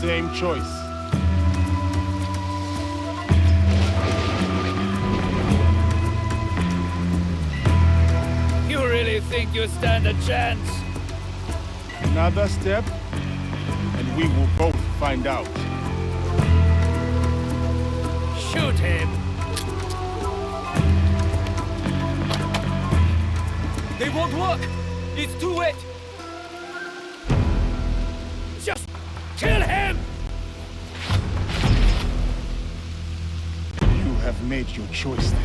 same choice. You really think you stand a chance? Another step, and we will both find out. Shoot him! They won't work! It's too wet! Just kill him! You have made your choice then.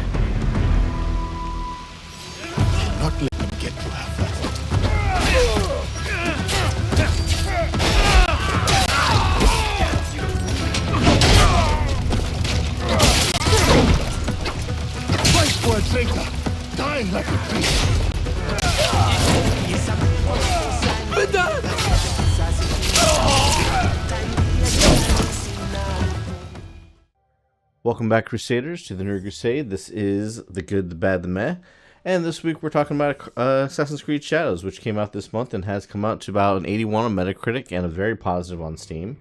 Do not let them get you half that. Fight for a traitor! Die like a priest! Welcome back, Crusaders, to the Nerd Crusade. This is The Good, the Bad, the Meh. And this week we're talking about Assassin's Creed Shadows, which came out this month and has come out to about an 81 on Metacritic and a very positive on Steam.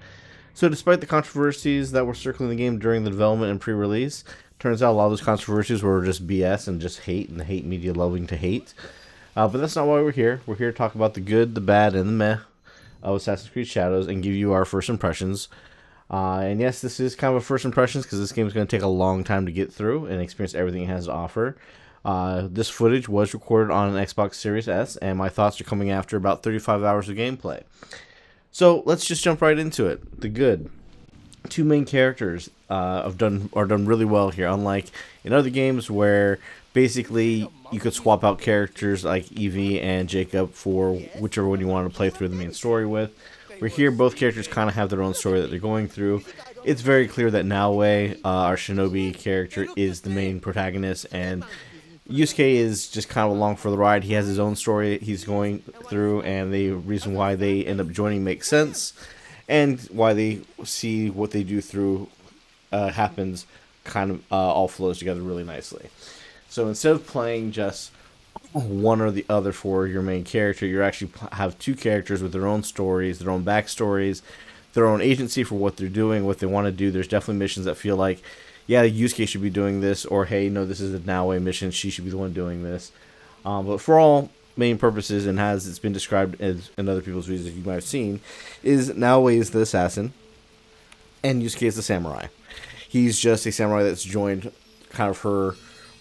So despite the controversies that were circling the game during the development and pre-release, turns out a lot of those controversies were just BS and just hate, and the hate media loving to hate. But that's not why we're here. We're here to talk about the good, the bad, and the meh of Assassin's Creed Shadows and give you our first impressions. And yes, this is kind of a first impressions because this game is going to take a long time to get through and experience everything it has to offer. This footage was recorded on an Xbox Series S, and my thoughts are coming after about 35 hours of gameplay. So let's just jump right into it. The good. Two main characters are done really well here, unlike in other games where basically you could swap out characters like Evie and Jacob for whichever one you wanted to play through the main story with. Where here, both characters kind of have their own story that they're going through. It's very clear that Naoe, our shinobi character, is the main protagonist, and Yusuke is just kind of along for the ride. He has his own story he's going through, and the reason why they end up joining makes sense, and why they see what they do through happens kind of all flows together really nicely. So instead of playing just one or the other for your main character, you actually have two characters with their own stories, their own backstories, their own agency for what they're doing, what they want to do. There's definitely missions that feel like, yeah, Yusuke should be doing this, or hey, no, this is a Naoe mission, she should be the one doing this. But for all main purposes, and as it's been described as in other people's videos that you might have seen, is Naoe is the assassin, and Yusuke is the samurai. He's just a samurai that's joined kind of her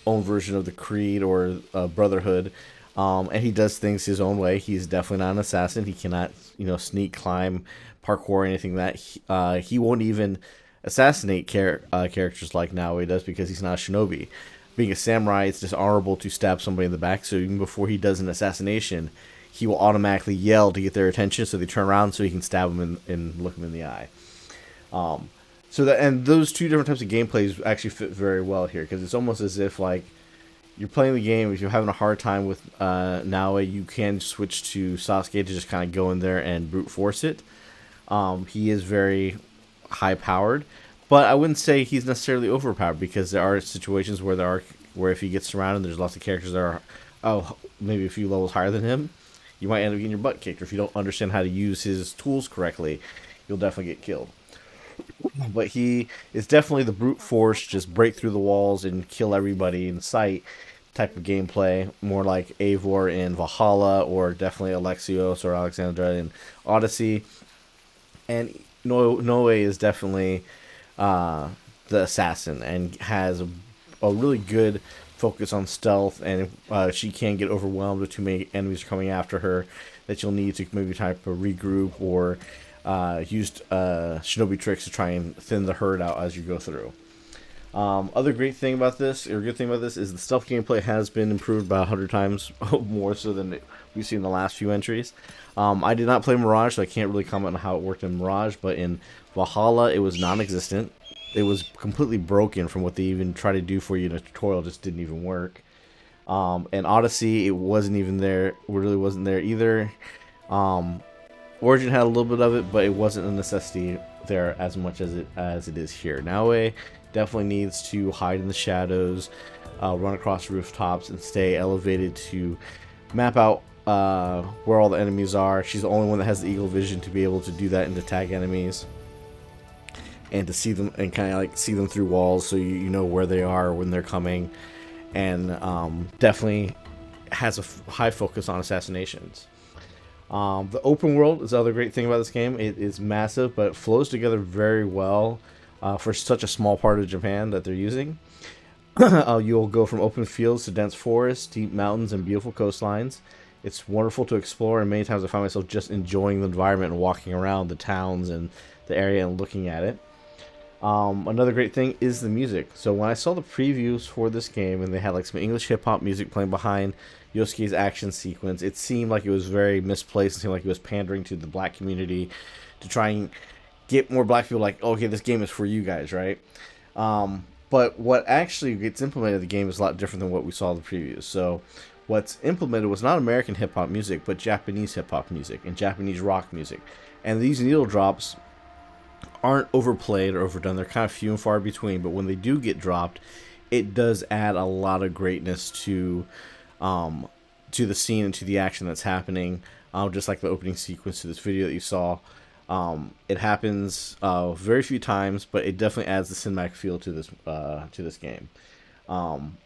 own version of the creed or brotherhood, and he does things his own way. He's definitely not an assassin. He cannot, sneak, climb, parkour, or anything that he won't even assassinate characters like Naoe does because he's not a shinobi. Being a samurai, it's dishonorable to stab somebody in the back, so even before he does an assassination, he will automatically yell to get their attention, so they turn around so he can stab them and look them in the eye. And those two different types of gameplays actually fit very well here, because it's almost as if like you're playing the game. If you're having a hard time with Naoe, you can switch to Sasuke to just kind of go in there and brute force it. He is very high powered, but I wouldn't say he's necessarily overpowered, because there are situations where if he gets surrounded, there's lots of characters that are maybe a few levels higher than him. You might end up getting your butt kicked, or if you don't understand how to use his tools correctly, you'll definitely get killed. But he is definitely the brute force, just break through the walls and kill everybody in sight type of gameplay, more like Eivor in Valhalla, or definitely Alexios or Alexandra in Odyssey. And Noe is definitely the assassin, and has a really good focus on stealth, and she can get overwhelmed with too many enemies coming after her that you'll need to maybe type of regroup or used shinobi tricks to try and thin the herd out as you go through. Other great thing about this, or good thing about this, is the stealth gameplay has been improved about 100 times more so than we've seen in the last few entries. I did not play Mirage, so I can't really comment on how it worked in Mirage, but in Valhalla it was non-existent. It was completely broken from what they even tried to do for you in a tutorial. Just didn't even work. And Odyssey, it wasn't even there. It really wasn't there either. Origin had a little bit of it, but it wasn't a necessity there as much as it is here. Naoe definitely needs to hide in the shadows, run across rooftops, and stay elevated to map out where all the enemies are. She's the only one that has the eagle vision to be able to do that and to tag enemies. and to see them and kind of like see them through walls, so you know where they are when they're coming, and definitely has a high focus on assassinations. The open world is the other great thing about this game. It is massive, but it flows together very well for such a small part of Japan that they're using. You'll go from open fields to dense forests, deep mountains, and beautiful coastlines. It's wonderful to explore, and many times I find myself just enjoying the environment and walking around the towns and the area and looking at it. Another great thing is the music. So when I saw the previews for this game and they had like some English hip-hop music playing behind Yosuke's action sequence, it seemed like it was very misplaced. It seemed like it was pandering to the black community to try and get more black people like, okay, this game is for you guys, right? But what actually gets implemented in the game is a lot different than what we saw in the previews. So what's implemented was not American hip-hop music, but Japanese hip-hop music and Japanese rock music. And these needle drops aren't overplayed or overdone. They're kind of few and far between, but when they do get dropped, it does add a lot of greatness to the scene and to the action that's happening. Just like the opening sequence to this video that you saw. It happens very few times, but it definitely adds the cinematic feel to this game. And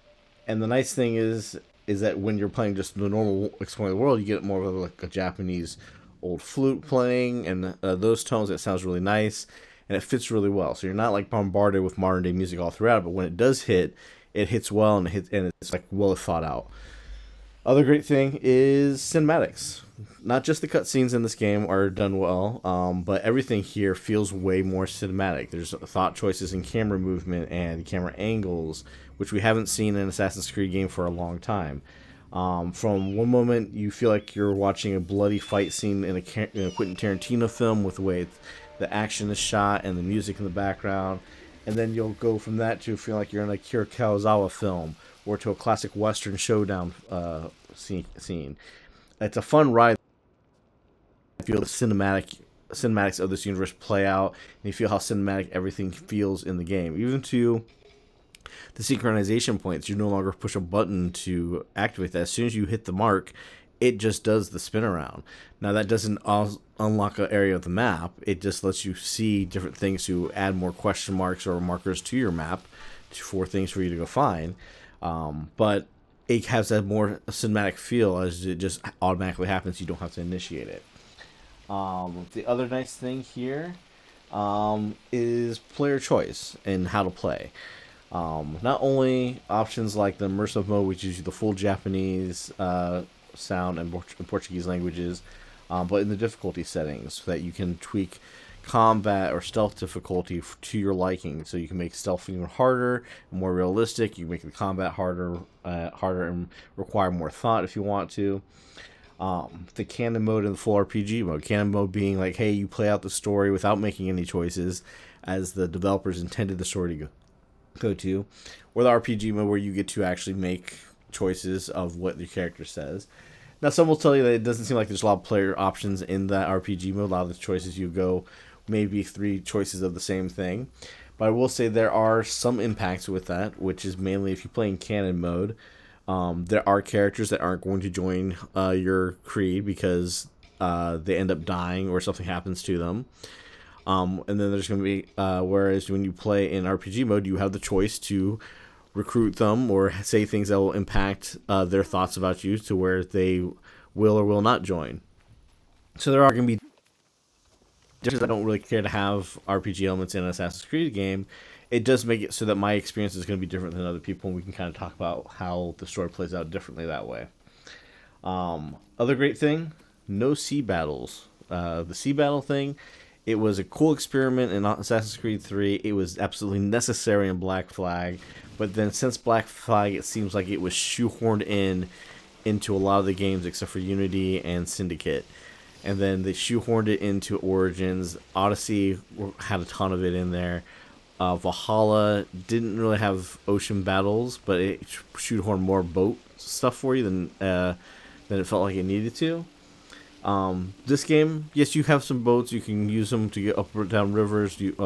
the nice thing is that when you're playing just the normal exploring the world, you get more of like a Japanese old flute playing, and those tones, it sounds really nice, and it fits really well. So you're not like bombarded with modern day music all throughout, but when it does hit, it hits well, and it's like well thought out. Other great thing is cinematics. Not just the cutscenes in this game are done well, but everything here feels way more cinematic. There's thought choices in camera movement and camera angles, which we haven't seen in an Assassin's Creed game for a long time. From one moment, you feel like you're watching a bloody fight scene in a Quentin Tarantino film with the way the action is shot and the music in the background. And then you'll go from that to feel like you're in a Akira Kurosawa film or to a classic Western showdown scene. It's a fun ride. You feel the cinematics of this universe play out, and you feel how cinematic everything feels in the game. Even to the synchronization points, you no longer push a button to activate that. As soon as you hit the mark, it just does the spin around. Now that doesn't unlock an area of the map. It just lets you see different things to add more question marks or markers to your map for things for you to go find. But it has a more cinematic feel as it just automatically happens. You don't have to initiate it. The other nice thing here is player choice and how to play. Not only options like the immersive mode, which gives you the full Japanese sound and Portuguese languages, but in the difficulty settings, so that you can tweak combat or stealth difficulty to your liking. So you can make stealth even harder and more realistic. You can make the combat harder and require more thought if you want to. The canon mode and the full RPG mode. Canon mode being like, hey, you play out the story without making any choices, as the developers intended the story to go to, or the RPG mode where you get to actually make choices of what your character says. Now, some will tell you that it doesn't seem like there's a lot of player options in that RPG mode. A lot of the choices you go, maybe 3 choices of the same thing. But I will say there are some impacts with that, which is mainly if you play in canon mode, there are characters that aren't going to join your creed because they end up dying or something happens to them. And then there's going to be, whereas when you play in RPG mode, you have the choice to recruit them or say things that will impact their thoughts about you to where they will or will not join. So there are going to be differences. I don't really care to have RPG elements in an Assassin's Creed game. It does make it so that my experience is going to be different than other people, and we can kind of talk about how the story plays out differently that way. Other great thing, no sea battles. The sea battle thing, it was a cool experiment in Assassin's Creed 3. It was absolutely necessary in Black Flag, but then since Black Flag, it seems like it was shoehorned into a lot of the games except for Unity and Syndicate. And then they shoehorned it into Origins. Odyssey had a ton of it in there. Valhalla didn't really have ocean battles, but it shoehorned more boat stuff for you than it felt like it needed to. This game, yes, you have some boats. You can use them to get up or down rivers, drive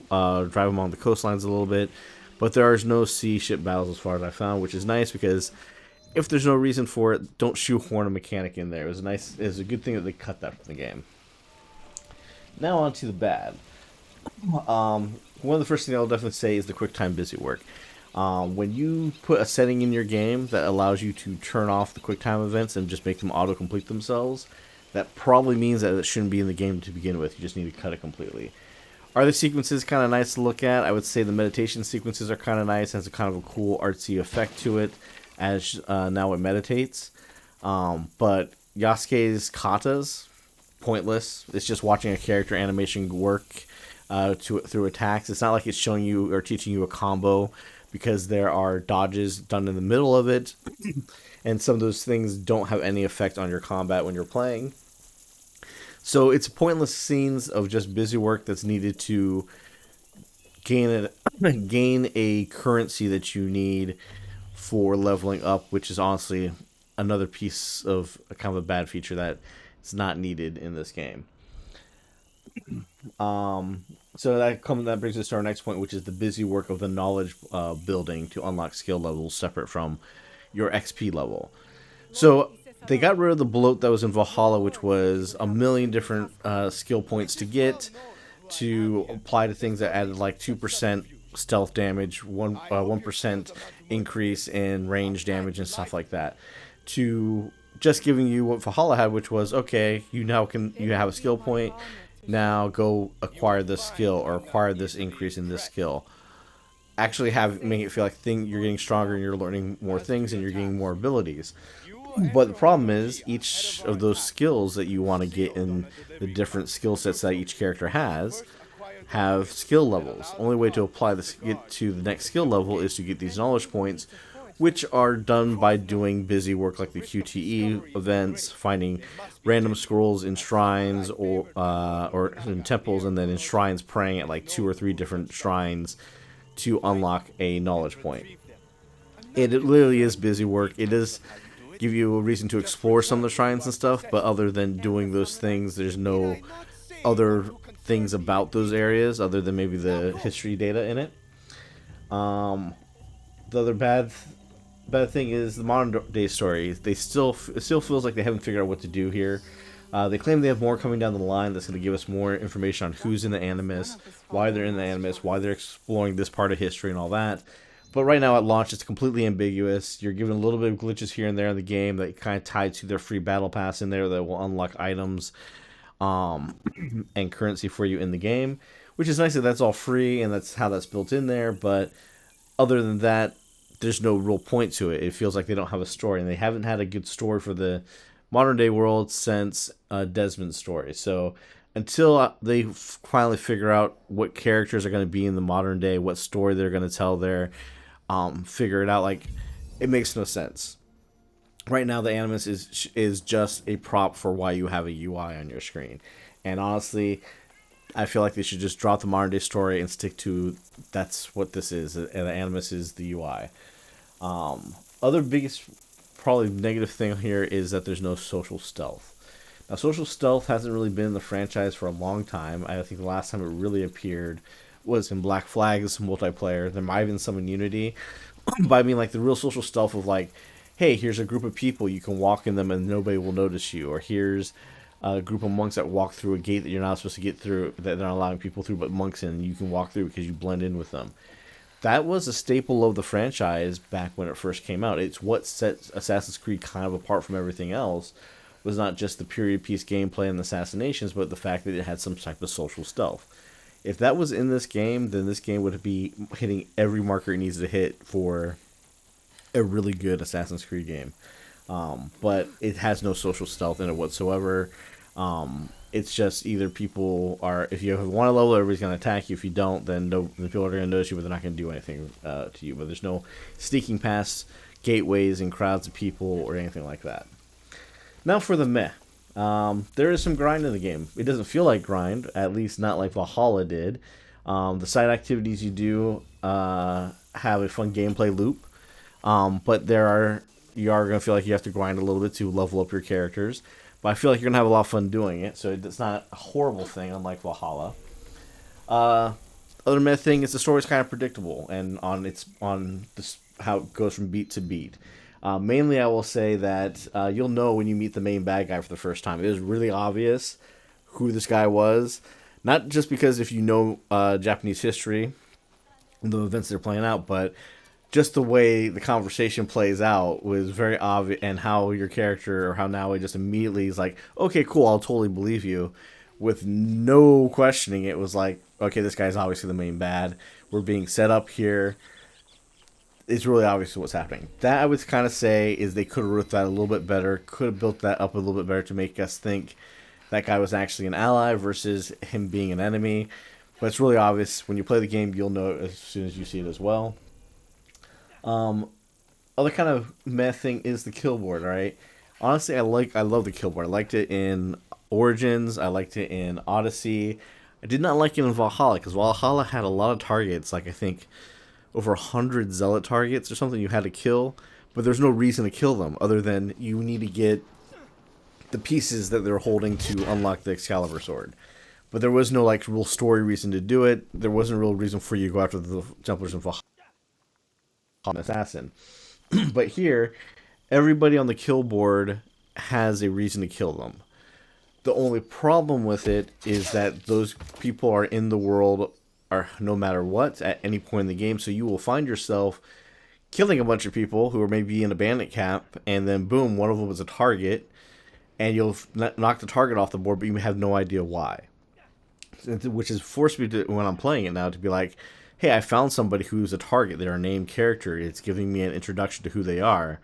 them on the coastlines a little bit, but there is no sea ship battles as far as I found, which is nice because if there's no reason for it, don't shoehorn a mechanic in there. It was a good thing that they cut that from the game. Now on to the bad. One of the first things I'll definitely say is the QuickTime busy work. When you put a setting in your game that allows you to turn off the QuickTime events and just make them auto-complete themselves, that probably means that it shouldn't be in the game to begin with. You just need to cut it completely. Are the sequences kind of nice to look at? I would say the meditation sequences are kind of nice. It has a kind of a cool artsy effect to it as now it meditates. But Yasuke's katas, pointless. It's just watching a character animation work through attacks. It's not like it's showing you or teaching you a combo because there are dodges done in the middle of it. And some of those things don't have any effect on your combat when you're playing. So it's pointless scenes of just busy work that's needed to gain a currency that you need for leveling up, which is honestly another piece of a kind of a bad feature that is not needed in this game. So that brings us to our next point, which is the busy work of the knowledge building to unlock skill levels separate from your XP level. So they got rid of the bloat that was in Valhalla, which was a million different skill points to get to apply to things that added like 2% stealth damage, 1% increase in range damage and stuff like that, to just giving you what Valhalla had, which was, okay, you have a skill point, now go acquire this skill or acquire this increase in this skill. Actually make it feel like you're getting stronger and you're learning more things and you're getting more abilities. But the problem is, each of those skills that you want to get in the different skill sets that each character has have skill levels. Only way to apply get to the next skill level is to get these knowledge points, which are done by doing busy work like the QTE events, finding random scrolls in shrines or in temples, and then in shrines praying at like 2 or 3 different shrines to unlock a knowledge point. It literally is busy work. It does give you a reason to explore some of the shrines and stuff, but other than doing those things, there's no other things about those areas other than maybe the history data in it. The other bad thing is the modern day story. It still feels like they haven't figured out what to do here. They claim they have more coming down the line that's going to give us more information on who's in the Animus, why they're in the Animus, why they're exploring this part of history and all that. But right now at launch, it's completely ambiguous. You're given a little bit of glitches here and there in the game that kind of tied to their free battle pass in there that will unlock items and currency for you in the game, which is nice that that's all free and that's how that's built in there. But other than that, there's no real point to it. It feels like they don't have a story, and they haven't had a good story for the modern day world since Desmond's story. So until they finally figure out what characters are going to be in the modern day, what story they're going to tell there, figure it out, like, it makes no sense. Right now, the Animus is just a prop for why you have a UI on your screen. And honestly, I feel like they should just drop the modern day story and stick to that's what this is, and the Animus is the UI. Other biggest, probably negative thing here is that there's no social stealth. Now, social stealth hasn't really been in the franchise for a long time. I think the last time it really appeared was in Black Flag's multiplayer. There might have been some in Unity, but I mean, like, the real social stealth of, like, hey, here's a group of people, you can walk in them and nobody will notice you, or here's a group of monks that walk through a gate that you're not supposed to get through, that they're not allowing people through but monks in, and you can walk through because you blend in with them. That was a staple of the franchise back when it first came out. It's what set Assassin's Creed kind of apart from everything else, was not just the period piece gameplay and the assassinations, but the fact that it had some type of social stealth. If that was in this game, then this game would be hitting every marker it needs to hit for a really good Assassin's Creed game. But it has no social stealth in it whatsoever. It's just either people are, if you want to level, everybody's going to attack you. If you don't, then the people are going to notice you, but they're not going to do anything to you. But there's no sneaking past gateways and crowds of people or anything like that. Now for the meh. There is some grind in the game. It doesn't feel like grind, at least not like Valhalla did. The side activities you do have a fun gameplay loop. But you are going to feel like you have to grind a little bit to level up your characters. But I feel like you're going to have a lot of fun doing it, so it's not a horrible thing, unlike Valhalla. Other meh thing is the story's kind of predictable, and how it goes from beat to beat. Mainly, I will say that you'll know when you meet the main bad guy for the first time. It is really obvious who this guy was. Not just because if you know Japanese history, the events they're playing out, but just the way the conversation plays out was very obvious, and how your character, or how Naoe just immediately is like, okay, cool, I'll totally believe you, with no questioning. It was like, okay, this guy's obviously the main bad. We're being set up here. It's really obvious what's happening. That I would kind of say is they could have wrote that a little bit better, could have built that up a little bit better to make us think that guy was actually an ally versus him being an enemy. But it's really obvious. When you play the game, you'll know it as soon as you see it as well. Other kind of meh thing is the kill board, right? Honestly, I love the kill board. I liked it in Origins. I liked it in Odyssey. I did not like it in Valhalla, because Valhalla had a lot of targets, like I think over 100 zealot targets or something you had to kill, but there's no reason to kill them other than you need to get the pieces that they're holding to unlock the Excalibur sword. But there was no like real story reason to do it. There wasn't a real reason for you to go after the Templars and Valhalla assassin. But here, everybody on the kill board has a reason to kill them. The only problem with it is that those people are in the world are no matter what at any point in the game, so you will find yourself killing a bunch of people who are maybe in a bandit camp, and then boom, one of them is a target, and you'll knock the target off the board, but you have no idea why. Which has forced me to, when I'm playing it now, to be like, hey, I found somebody who's a target. They're a named character. It's giving me an introduction to who they are.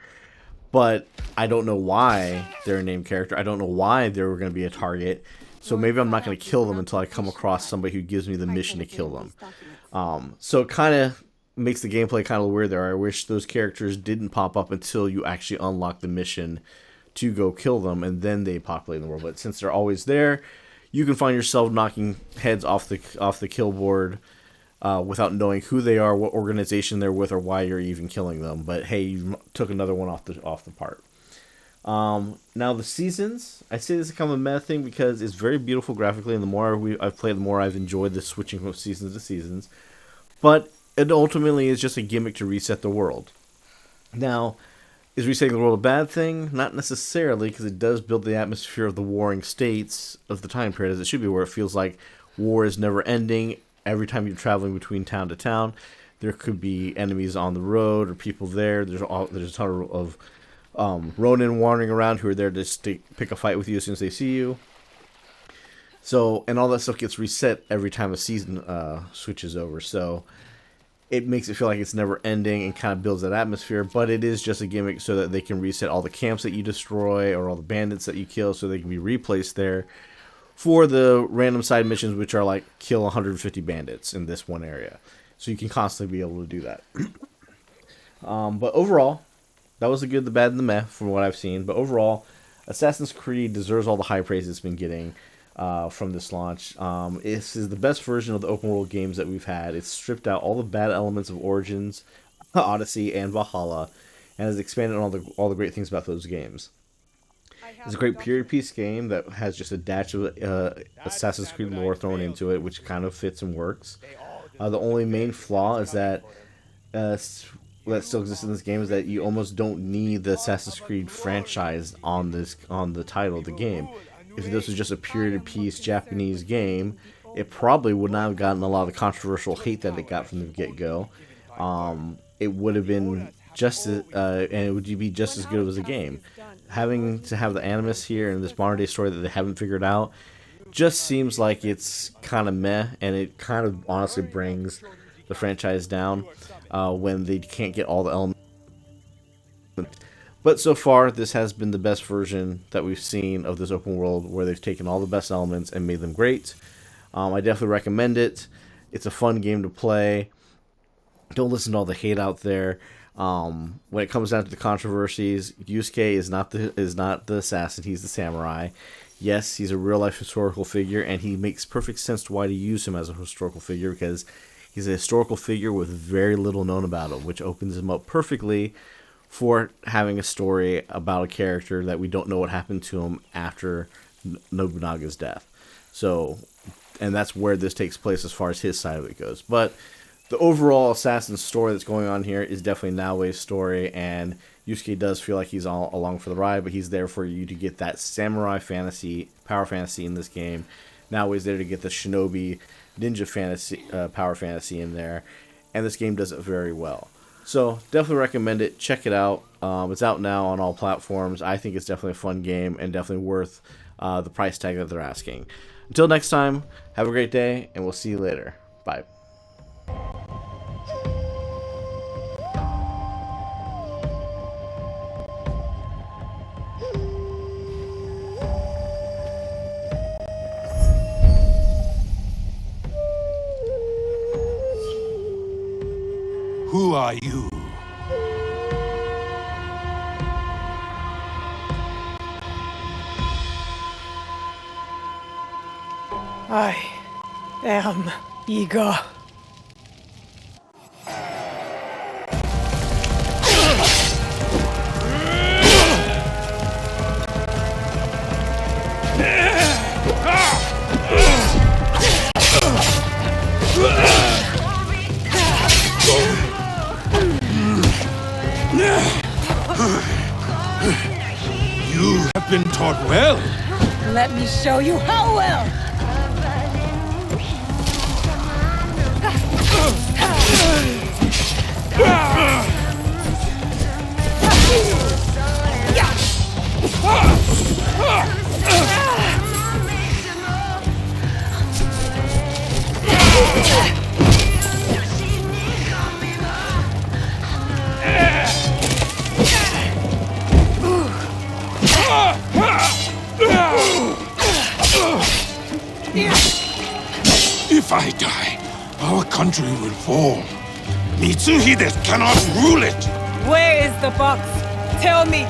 But I don't know why they're a named character. I don't know why they were going to be a target. So maybe I'm not going to kill them until I come across somebody who gives me the mission to kill them. So it kind of makes the gameplay kind of weird there. I wish those characters didn't pop up until you actually unlock the mission to go kill them, and then they populate in the world. But since they're always there, you can find yourself knocking heads off the kill board without knowing who they are, what organization they're with, or why you're even killing them. But hey, you took another one off the part. Now the seasons, I say this is kind of a meh thing because it's very beautiful graphically, and the more I've played, the more I've enjoyed the switching from seasons to seasons. But it ultimately is just a gimmick to reset the world. Now, is resetting the world a bad thing? Not necessarily, because it does build the atmosphere of the warring states of the time period as it should be, where it feels like war is never ending. Every time you're traveling between town to town, there could be enemies on the road or people there. There's a ton of Ronin wandering around who are there just to pick a fight with you as soon as they see you. So, and all that stuff gets reset every time a season switches over. So it makes it feel like it's never ending and kind of builds that atmosphere. But it is just a gimmick so that they can reset all the camps that you destroy or all the bandits that you kill, so they can be replaced there for the random side missions, which are like kill 150 bandits in this one area. So you can constantly be able to do that. But overall, that was the good, the bad, and the meh from what I've seen. But overall, Assassin's Creed deserves all the high praise it's been getting from this launch. This is the best version of the open world games that we've had. It's stripped out all the bad elements of Origins, Odyssey, and Valhalla, and has expanded on all the great things about those games. It's a great period piece game that has just a dash of Assassin's Creed lore thrown into it, which kind of fits and works. The only main flaw is that that still exists in this game is that you almost don't need the Assassin's Creed franchise on the title of the game. If this was just a period piece Japanese game, it probably would not have gotten a lot of the controversial hate that it got from the get-go. It would have been and it would be just as good as a game. Having to have the Animus here and this modern day story that they haven't figured out just seems like it's kind of meh, and it kind of honestly brings the franchise down when they can't get all the elements. But so far, this has been the best version that we've seen of this open world, where they've taken all the best elements and made them great. I definitely recommend it. It's a fun game to play. Don't listen to all the hate out there. When it comes down to the controversies, Yusuke is not the assassin, he's the samurai. Yes, he's a real-life historical figure, and he makes perfect sense to why to use him as a historical figure, because he's a historical figure with very little known about him, which opens him up perfectly for having a story about a character that we don't know what happened to him after Nobunaga's death. So, and that's where this takes place as far as his side of it goes. But the overall assassin story that's going on here is definitely Naoe's story, and Yusuke does feel like he's all along for the ride, but he's there for you to get that samurai fantasy, power fantasy in this game now he's there to get the shinobi ninja fantasy, power fantasy in there, and this game does it very well. So definitely recommend it. Check it out. It's out now on all platforms. I think it's definitely a fun game and definitely worth the price tag that they're asking. Until next time, have a great day, and we'll see you later. Bye. Who are you? I am eager. You have been taught well. Let me show you how well. If I die, our country will fall. Mitsuhide cannot rule it. Where is the box? Tell me.